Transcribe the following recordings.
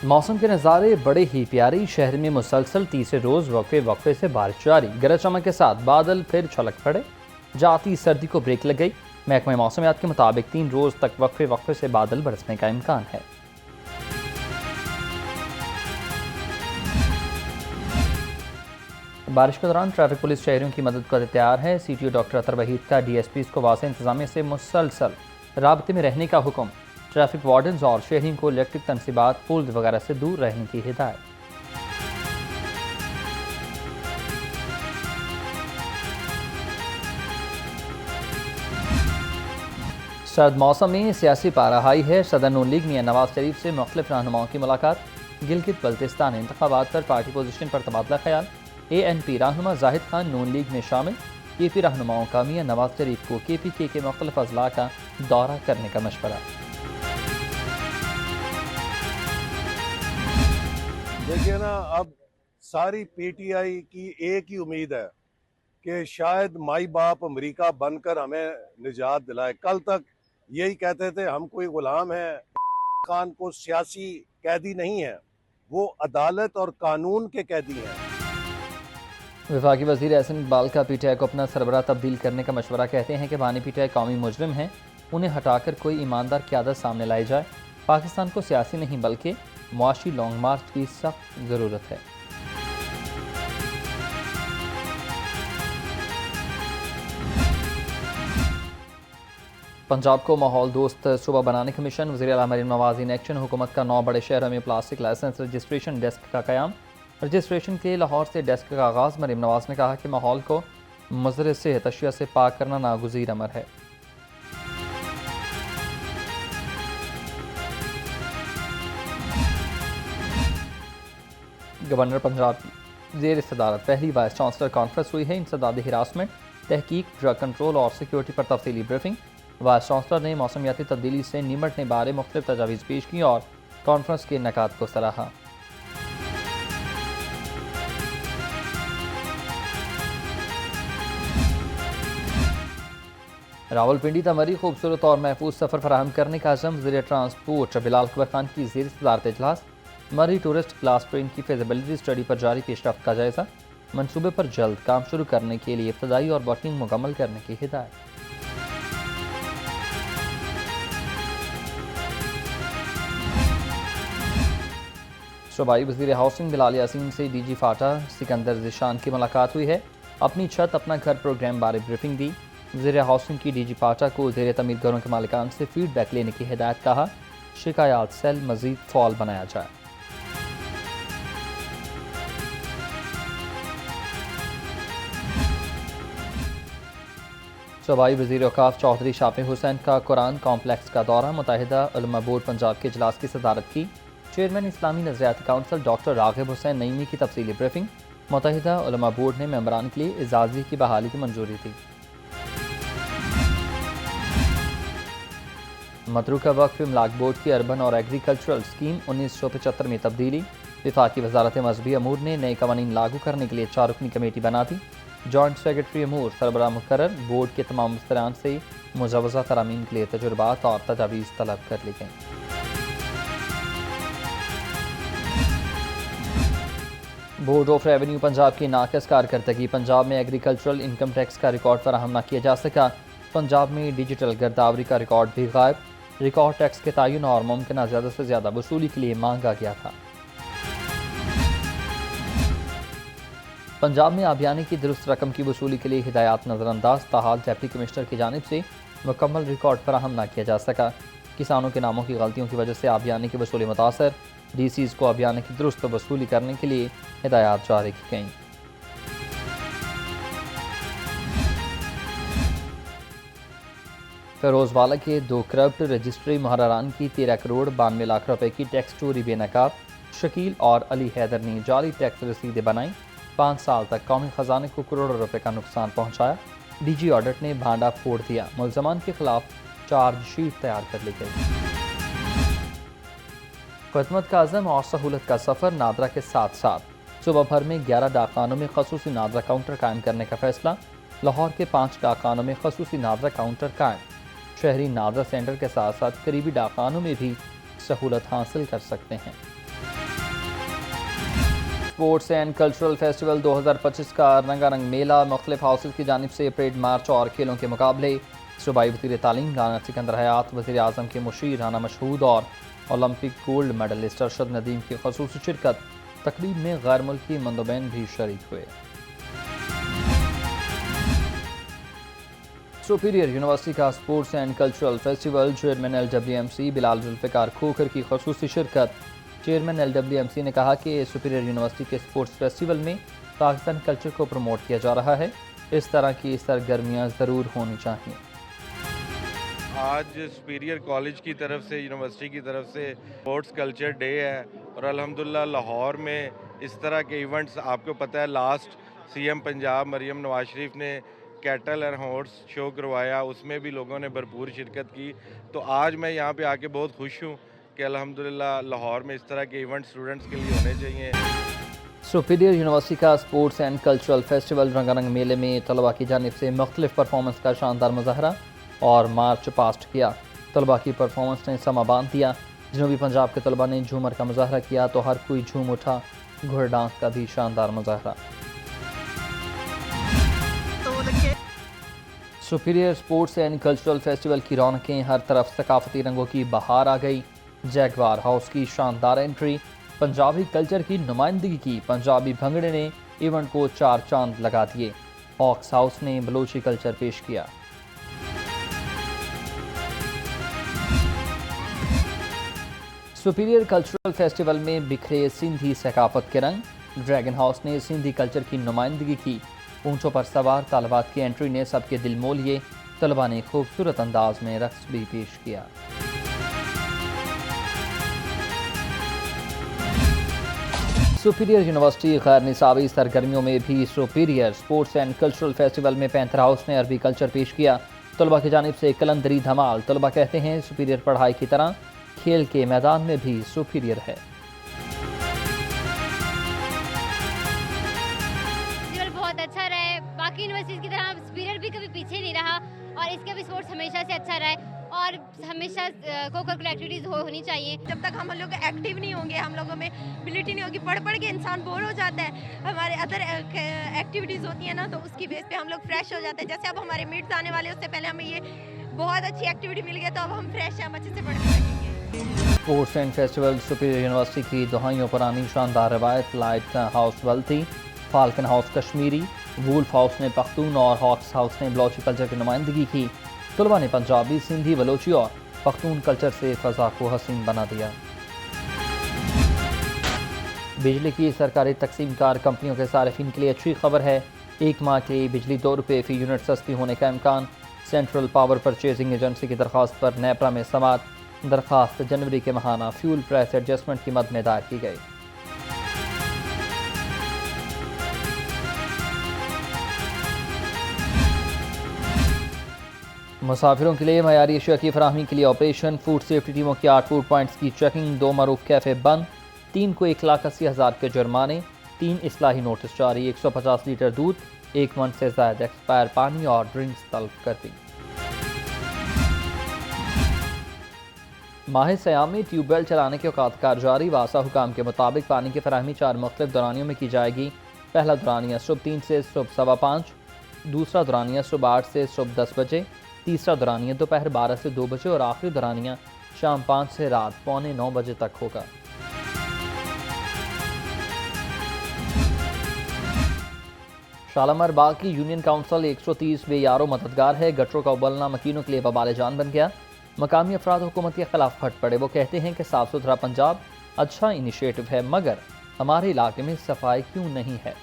موسم کے نظارے بڑے ہی پیاری، شہر میں مسلسل تیسرے روز وقفے سے بارش جاری، گرج چمک کے ساتھ بادل پھر چھلک پڑے، جاتی سردی کو بریک لگ گئی۔ محکمہ موسمیات کے مطابق 3 روز تک وقفے سے بادل برسنے کا امکان ہے۔ بارش کے دوران ٹریفک پولیس شہریوں کی مدد کو تیار ہے۔ سی ٹی او ڈاکٹر اطہر وحید کا ڈی ایس پیز کو واضح انتظامیہ سے مسلسل رابطے میں رہنے کا حکم، ٹریفک وارڈنز اور شہریوں کو الیکٹرک تنصیبات، پولز وغیرہ سے دور رہنے کی ہدایت۔ سرد موسم میں سیاسی پارہ ہائی ہے۔ صدر نون لیگ میاں نواز شریف سے مختلف رہنماؤں کی ملاقات، گلگت بلتستان انتخابات پر پارٹی پوزیشن پر تبادلہ خیال، اے این پی رہنما زاہد خان نون لیگ میں شامل، کے پی رہنماؤں کا میاں نواز شریف کو کے پی کے مختلف اضلاع کا دورہ کرنے کا مشورہ۔ دیکھیے نا، اب ساری پی ٹی آئی کی ایک ہی امید ہے کہ شاید مائی باپ امریکہ بن کر ہمیں نجات دلائے۔ کل تک یہی کہتے تھے ہم کوئی غلام ہیں، خان کو سیاسی قیدی نہیں ہے، وہ عدالت اور قانون کے قیدی ہیں۔ وفاقی وزیر احسن اقبال کا پی ٹی آئی کو اپنا سربراہ تبدیل کرنے کا مشورہ، کہتے ہیں کہ بانی پی ٹی آئی قومی مجرم ہیں، انہیں ہٹا کر کوئی ایماندار قیادت سامنے لائی جائے۔ پاکستان کو سیاسی نہیں بلکہ معاشی لانگ مارچ کی سخت ضرورت ہے۔ پنجاب کو ماحول دوست صوبہ بنانے کا مشن، وزیر اعلیٰ مریم نواز ان ایکشن۔ حکومت کا 9 بڑے شہروں میں پلاسٹک لائسنس رجسٹریشن ڈیسک کا قیام، رجسٹریشن کے لاہور سے ڈیسک کا آغاز۔ مریم نواز نے کہا کہ ماحول کو مضر صحت اشیاء سے پاک کرنا ناگزیر امر ہے۔ گورنر پنجاب کی زیر صدارت پہلی وائس چانسلر کانفرنس ہوئی ہے۔ انسداد ہراسمنٹ، تحقیق، ڈرگ کنٹرول اور سیکیورٹی پر تفصیلی بریفنگ۔ وائس چانسلر نے موسمیاتی تبدیلی سے نمٹنے بارے مختلف تجاویز پیش کی اور کانفرنس کے نکات کو سراہا۔ راولپنڈی تمری خوبصورت اور محفوظ سفر فراہم کرنے کا عزم، وزیر ٹرانسپورٹ بلال اکبر خان کی زیر صدارت اجلاس۔ مری ٹورسٹ کلاس ٹرین کی فیزیبلٹی اسٹڈی پر جاری پیش رفت کا جائزہ، منصوبے پر جلد کام شروع کرنے کے لیے ابتدائی اور ورکنگ مکمل کرنے کی ہدایت۔ صوبائی وزیر ہاؤسنگ بلال یاسین سے ڈی جی فاٹا سکندر ذیشان کی ملاقات ہوئی ہے۔ اپنی چھت اپنا گھر پروگرام بارے بریفنگ دی۔ وزیر ہاؤسنگ کی ڈی جی فاٹا کو زیر تعمیر گھروں کے مالکان سے فیڈ بیک لینے کی ہدایت، کہا شکایات سیل مزید فعال بنایا جائے۔ صوبائی وزیر اوقاف چودھری شاپے حسین کا قرآن کمپلیکس کا دورہ، متحدہ علماء بورڈ پنجاب کے اجلاس کی صدارت کی۔ چیئرمین اسلامی نظریاتی کونسل ڈاکٹر راغب حسین نعیمی کی تفصیلی بریفنگ، متحدہ علماء بورڈ نے ممبران کے لیے اعزازی کی بحالی کی منظوری دی۔ متروکہ وقف املاک بورڈ کی اربن اور ایگریکلچرل اسکیم 1975 میں تبدیلی، وفاقی وزارت مذہبی امور نے نئے قوانین لاگو کرنے کے لیے 4 رکنی کمیٹی بنا دی۔ جوائنٹ سیکرٹری امور سربراہ مقرر، بورڈ کے تمام مستران سے مجوزہ ترامیم کے لیے تجربات اور تجاویز طلب کر لی گئیں۔ بورڈ آف ریونیو پنجاب کی ناقص کارکردگی، پنجاب میں ایگریکلچرل انکم ٹیکس کا ریکارڈ فراہم نہ کیا جا سکا۔ پنجاب میں ڈیجیٹل گرداوری کا ریکارڈ بھی غائب، ریکارڈ ٹیکس کے تعین اور ممکنہ زیادہ سے زیادہ وصولی کے لیے مانگا گیا تھا۔ پنجاب میں آبیانی کی درست رقم کی وصولی کے لیے ہدایات نظر انداز، تاحال ڈپٹی کمشنر کی جانب سے مکمل ریکارڈ فراہم نہ کیا جا سکا۔ کسانوں کے ناموں کی غلطیوں کی وجہ سے آبیانی کی وصولی متاثر، ڈی سیز کو آبیانی کی درست وصولی کرنے کے لیے ہدایات جاری کی گئیں۔ فیروز والا کے 2 کرپٹ رجسٹری محرران کی 13 کروڑ 92 لاکھ روپے کی ٹیکس چوری بے نقاب، شکیل اور علی حیدر نے جعلی ٹیکس رسیدیں بنائیں، 5 سال تک قومی خزانے کو کروڑوں روپے کا نقصان پہنچایا۔ ڈی جی آڈٹ نے بھانڈا پھوڑ دیا، ملزمان کے خلاف چارج شیٹ تیار کر لی گئی۔ خدمت کا عزم اور سہولت کا سفر، نادرا کے ساتھ ساتھ صوبہ بھر میں 11 ڈاکخانوں میں خصوصی نادرا کاؤنٹر قائم کرنے کا فیصلہ، لاہور کے 5 ڈاکخانوں میں خصوصی نادرا کاؤنٹر قائم، شہری نادرا سینٹر کے ساتھ ساتھ قریبی ڈاکخانوں میں بھی سہولت حاصل کر سکتے ہیں۔ اسپورٹس اینڈ کلچرل فیسٹیول 2025 کا رنگا رنگ میلہ مختلف ہاؤسز کی جانب سے پریڈ مارچ اور کھیلوں کے مقابلے. صوبائی وزیر تعلیم رانا سکندر حیات، وزیر اعظم کے مشیر رانا مشہود اور Olympic gold medalist Arshad Nadeem کی خصوصی شرکت. تقریب میں غیر ملکی مندوبین بھی شریک ہوئے. سپیریئر یونیورسٹی کا sports and cultural festival, chairman LWMC بلال ذوالفقار کھوکھر کی خصوصی شرکت. چیئرمین LWMC نے کہا کہ سپیریئر یونیورسٹی کے اسپورٹس فیسٹیول میں پاکستانی کلچر کو پروموٹ کیا جا رہا ہے. اس طرح کی سرگرمیاں ضرور ہونی چاہیے. آج سپیریئر کالج کی طرف سے، یونیورسٹی کی طرف سے اسپورٹس کلچر ڈے ہے اور الحمدللہ لاہور میں اس طرح کے ایونٹس آپ کو پتہ ہے لاسٹ CM پنجاب مریم نواز شریف نے کیٹل اینڈ ہارس شو کروایا، اس میں بھی لوگوں نے بھرپور شرکت کی. تو آج میں یہاں پہ آ کے بہت خوش ہوں کہ الحمدللہ لاہور میں اس طرح کے ایونٹ اسٹوڈنٹس کے لیے ہونے چاہیے. سپیریئر یونیورسٹی کا اسپورٹس اینڈ کلچرل فیسٹیول رنگا رنگ میلے میں طلباء کی جانب سے مختلف پرفارمنس کا شاندار مظاہرہ اور مارچ پاسٹ کیا. طلباء کی پرفارمنس نے سما باندھ دیا. جنوبی پنجاب کے طلباء نے جھومر کا مظاہرہ کیا تو ہر کوئی جھوم اٹھا. گھڑ ڈانس کا بھی شاندار مظاہرہ. Superior sports and cultural festival کی رونقیں ہر طرف ثقافتی رنگوں کی بہار آ گئی. جیگوار ہاؤس کی شاندار انٹری، پنجابی کلچر کی نمائندگی کی. پنجابی بھنگڑے نے ایونٹ کو 4 چاند لگا دیے. ہاکس ہاؤس نے بلوچی کلچر پیش کیا. سپیریئر کلچرل فیسٹیول میں بکھرے سندھی ثقافت کے رنگ. ڈریگن ہاؤس نے سندھی کلچر کی نمائندگی کی. اونٹوں پر سوار طالبات کی انٹری نے سب کے دل مول لیے. طلباء نے خوبصورت انداز میں رقص بھی پیش کیا. سپیریئر یونیورسٹی غیر نصابی سرگرمیوں میں بھی superior sports and cultural festival میں پینتھر ہاؤس نے عربی کلچر پیش کیا. طلباء کی جانب سے کلندری دھمال. طلباء کہتے ہیں سپیریئر پڑھائی کی طرح کھیل کے میدان میں بھی سپیریئر ہے. بہت اچھا رہا ہے، باقی یونیورسٹیز کی طرح سپیریئر بھی کبھی پیچھے نہیں رہا اور اس کا بھی اسپورٹس ہمیشہ سے اچھا رہا ہے اور ہمیشہ کو کریکولر ایکٹیویٹیز ہونی چاہیے. جب تک ہم لوگ ایکٹیو نہیں ہوں گے، ہم لوگوں میں ابیلٹی نہیں ہوگی، پڑھ کے انسان بور ہو جاتا ہے. ہمارے ادر ایکٹیویٹیز ہوتی ہیں نا تو اس کی بیس پہ ہم لوگ فریش ہو جاتے ہیں. جیسے اب ہمارے میٹس آنے والے، اس سے پہلے ہمیں یہ بہت اچھی ایکٹیویٹی مل گئی تو اب ہم فریش ہیں، ہم اچھے سے پڑھ سکیں گے. Sports and festival superior university کی دہائیوں پرانی شاندار روایت. لائٹ ہاؤس ولتی، falcon house Kashmiri, wolf house نے پختون اور ہاکس ہاؤس نے بلوچی کلچر کی نمائندگی کی. طلباء نے پنجابی، سندھی، بلوچی اور پختون کلچر سے فضا کو حسین بنا دیا. بجلی کی سرکاری تقسیم کار کمپنیوں کے صارفین کے لیے اچھی خبر ہے. 1 ماہ کے لیے بجلی 2 روپے فی یونٹ سستی ہونے کا امکان. سینٹرل پاور پرچیزنگ ایجنسی کی درخواست پر نیپرا میں سماعت. درخواست جنوری کے ماہانہ فیول پرائس ایڈجسٹمنٹ کی مد میں دائر کی گئی. مسافروں کے لیے معیاری اشیاء کی فراہمی کے لیے آپریشن. فوڈ سیفٹی ٹیموں کی 8 فوڈ پوائنٹس کی چیکنگ. 2 معروف کیفے بند. 3 کو 1,80,000 کے جرمانے. 3 اصلاحی نوٹس جاری. 150 لیٹر دودھ، 1 من سے زائد ایکسپائر پانی اور ڈرنکس طلب کر دی. ماہ سیام میں ٹیوب ویل چلانے کے اوقات کار جاری. واسا حکام کے مطابق پانی کی فراہمی 4 مختلف دورانیوں میں کی جائے گی. پہلا دورانیہ صبح 3 سے صبح 5:15. دوسرا دورانیہ صبح 8 سے صبح 10 بجے. تیسرا دورانیہ دوپہر 12 سے 2 بجے اور آخری دورانیہ شام 5 سے رات 8:45 بجے تک ہوگا. شالامار باغ کی یونین کونسل 130 بے یارو مددگار ہے. گٹروں کا ابلنا مکینوں کے لیے وبال جان بن گیا. مقامی افراد حکومت کے خلاف پھٹ پڑے. وہ کہتے ہیں کہ صاف ستھرا پنجاب اچھا انیشیٹو ہے مگر ہمارے علاقے میں صفائی کیوں نہیں ہے.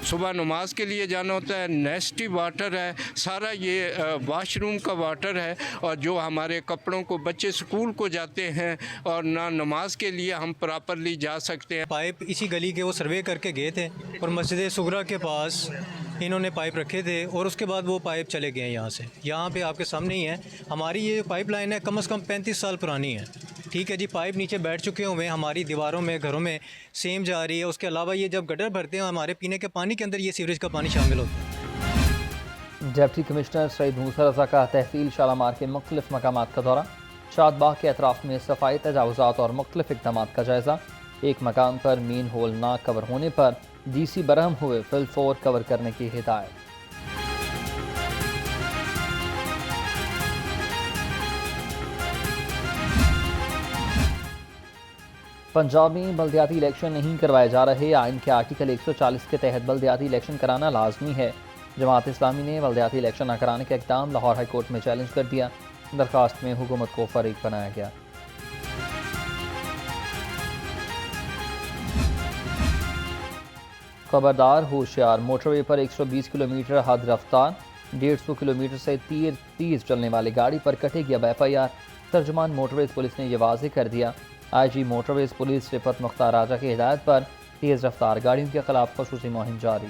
صبح نماز کے لیے جانا ہوتا ہے، نیسٹی واٹر ہے سارا، یہ واش روم کا واٹر ہے. اور جو ہمارے کپڑوں کو بچے سکول کو جاتے ہیں اور نہ نماز کے لیے ہم پراپرلی جا سکتے ہیں. پائپ اسی گلی کے وہ سروے کر کے گئے تھے اور مسجد صغرا کے پاس انہوں نے پائپ رکھے تھے اور اس کے بعد وہ پائپ چلے گئے ہیں یہاں سے. یہاں پہ آپ کے سامنے ہی ہے ہماری یہ پائپ لائن ہے، کم از کم 35 سال پرانی ہے. ٹھیک ہے جی، پائپ نیچے بیٹھ چکے ہوئے ہیں، ہماری دیواروں میں گھروں میں سیم جا رہی ہے. اس کے علاوہ یہ جب گٹر بھرتے ہیں ہمارے پینے کے پانی کے اندر یہ سیوریج کا پانی شامل ہوتا ہے. ڈپٹی کمشنر سعید موسیٰ رضا کا تحصیل شالامار کے مختلف مقامات کا دورہ. شاد باغ کے اطراف میں صفائی تجاوزات اور مختلف اقدامات کا جائزہ۔ ایک مقام پر مین ہول نہ کور ہونے پر ڈی سی برہم ہوئے، فل فور کور کرنے کی ہدایت۔ پنجاب میں بلدیاتی الیکشن نہیں کروائے جا رہے، آئین کے آرٹیکل 140 کے تحت بلدیاتی الیکشن کرانا لازمی ہے۔ جماعت اسلامی نے بلدیاتی الیکشن نہ کرانے کا اقدام لاہور ہائی کورٹ میں چیلنج کر دیا۔ درخواست میں حکومت کو فریق بنایا گیا۔ خبردار ہوشیار، موٹر وے پر 120 کلومیٹر حد رفتار، 150 کلومیٹر سے تیز چلنے والی گاڑی پر کٹے گی اب FIR۔ ترجمان موٹر ویز پولیس نے یہ واضح کر دیا۔ IG موٹر ویز پولیس رفعت مختار راجہ کی ہدایت پر تیز رفتار گاڑیوں کے خلاف خصوصی مہم جاری۔